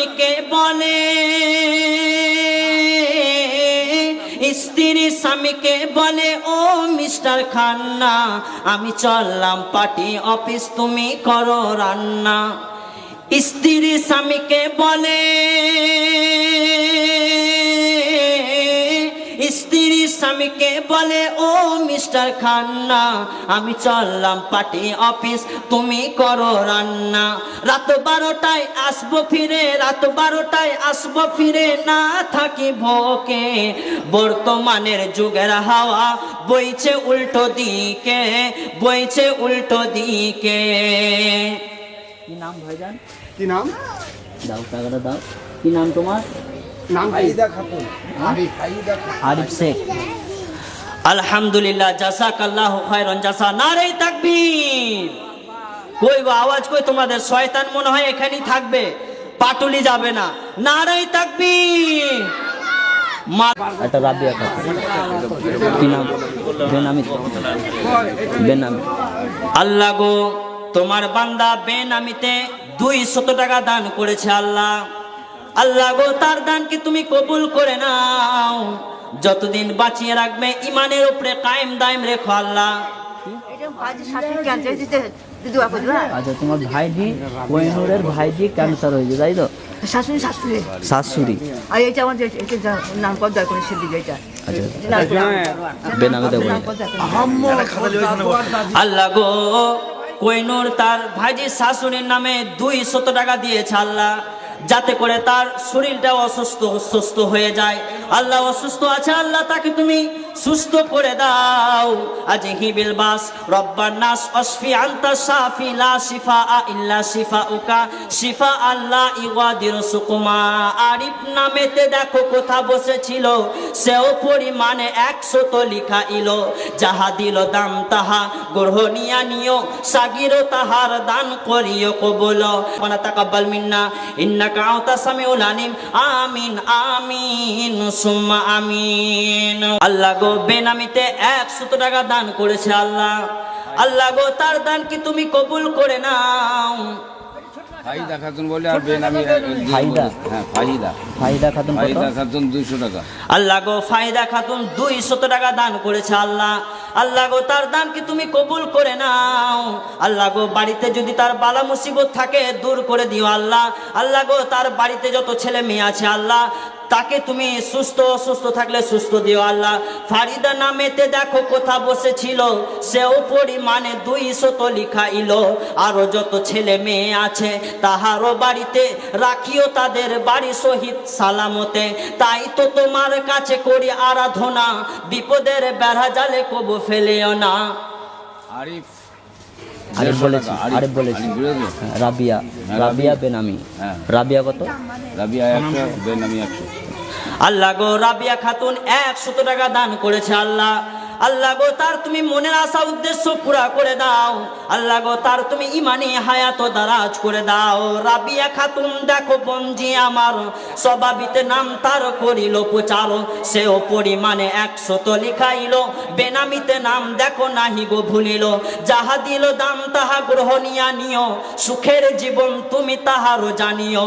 স্বামীকে বলে, স্ত্রী স্বামীকে বলে ও মিস্টার খান্না, আমি চললাম পার্টি অফিস, তুমি করো রান্না। স্ত্রী স্বামীকে বলে, স্ত্রী স্বামীকে বলে ও মিস্টার খান্না, আমি চললাম পার্টি অফিস, তুমি করো রান্না। রাত 12টায় আসবো ফিরে, রাত 12টায় আসবো ফিরে, না থাকি ভোকে। বর্তমানের যুগের হাওয়া বইছে উল্টো দিকে, বইছে উল্টো দিকে। কি নাম ভাইজান? কি নাম? দাও টাকাটা দাও। কি নাম তোমার? নাম ফাইদা খাতুন। আরিফ শেখ। আলহামদুলিল্লাহ, জাযাকাল্লাহু খায়রান জাযা। নারে তাকবীর। কই গো আওয়াজ কই তোমাদের? শয়তান মনে হয় এখানেই থাকবে, পাটুলি যাবে না। নারে তাকবীর। এটা রাবিয়া খাতুন। কি নাম? বেনামি। বেনামি। আল্লাহ গো, তোমার বান্দা বেনামিতে 200 টাকা দান করেছে আল্লাহ। আল্লাহ গো, তার দানকে তুমি কবুল করে নাও, যতদিন বাঁচিয়ে রাখবে ইমানের উপরে কায়েম দায়েম রেখো আল্লাহ। আচ্ছা, তোমার ভাইজি কোহিনুরের ভাইজি ক্যান্সার হয়েছে, তাই তো? শাশুড়ি শাশুড়ি শাশুড়ি। আর এটা আমাদের নাম পদ্মা করে সিদ্ধি যেটা। আল্লাহ গো, কোহিনুর তার ভাইজি শাশুড়ির নামে 200 টাকা দিয়েছে আল্লাহ, যাতে করে তার শরীরটা সুস্থ হয়ে যায়। আল্লাহ অসুস্থ আছে, আল্লাহ তাকে তুমি সুস্থ করে দাও। আজিহিবিল বাস রব্বান নাস অশফি আনতা শাফি লা শিফা ইল্লা শিফাউকা শিফা আল্লাহ ইওয়াদির সুকুমা। আরিফ নামেতে দেখো কোথা বসেছিল, সেও পরিমাণে 100 লিখা ইলো। যাহা দিল দাম তাহা গ্রহণিয়া নিও, সাগির তাহার দান করিও কবুল। ওয়ানা তাকাব্বাল মিন্না ইন্নাকা আনতা সামিউল আলিম। আমিন আমিন সুম্মা আমিন। আল্লাহ গো, বেনামিতে 100 টাকা দান করেছে আল্লাহ। আল্লাহ গো, তার দান কি তুমি কবুল করে নাও। ফাইদা খাতুন বলে আর বেনামি ফাইদা। হ্যাঁ ফাইদা। ফাইদা খাতুন কত? ফাইদা খাতুন 200 টাকা। আল্লাহ গো, ফাইদা খাতুন 200 টাকা দান করেছে আল্লাহ। আল্লাহ গো, তার দান কি তুমি কবুল করে নাও। আল্লাহ গো, বাড়িতে যদি তার বালা মুসিবত থাকে দূর করে দিও আল্লাহ। আল্লাহ গো, তার বাড়িতে যত ছেলে মেয়ে আছে আল্লাহ, তাকে তুমি অসুস্থ থাকলে সুস্থ দিও আল্লাহ। ফারিদা নামেতে দেখো কোথা বসেছিল, সেও পরিমাণে 200 লিখা ইলো। আরো যত ছেলে মেয়ে আছে তাহারও বাড়িতে রাখিও তাদের বাড়ি শহীদ সালামতে। তাই তো তোমার কাছে করি আরাধনা, বিপদের বেড়া জালে কবু ফেলেও না। আরিফ আরিফ বলেছি, আরিফ বলেছি। রাবিয়া, রাবিয়া বেনামি। রাবিয়া কত? রাবিয়া 100, বেনামি 100। আল্লাহ গো, রাবিয়া খাতুন 100 টাকা দান করেছে আল্লাহ। আল্লাহ গো, তার তুমি মনের আশা উদ্দেশ্য পুরা করে দাও। আল্লাহ গো, তার তুমি ইমানি হায়াত দারাজ করে দাও। রাবিয়া খাতুন দেখো বঞ্জি আমার, স্বভাবিতে নাম তার করিল প্রচার, সেও পরিমাণে 100 লিখাইল। বেনামিতে নাম দেখো নাহি গো ভুলিল। যাহা দিল দাম তাহা গ্রহণিয়া নিও, সুখের জীবন তুমি তাহারও জানিও।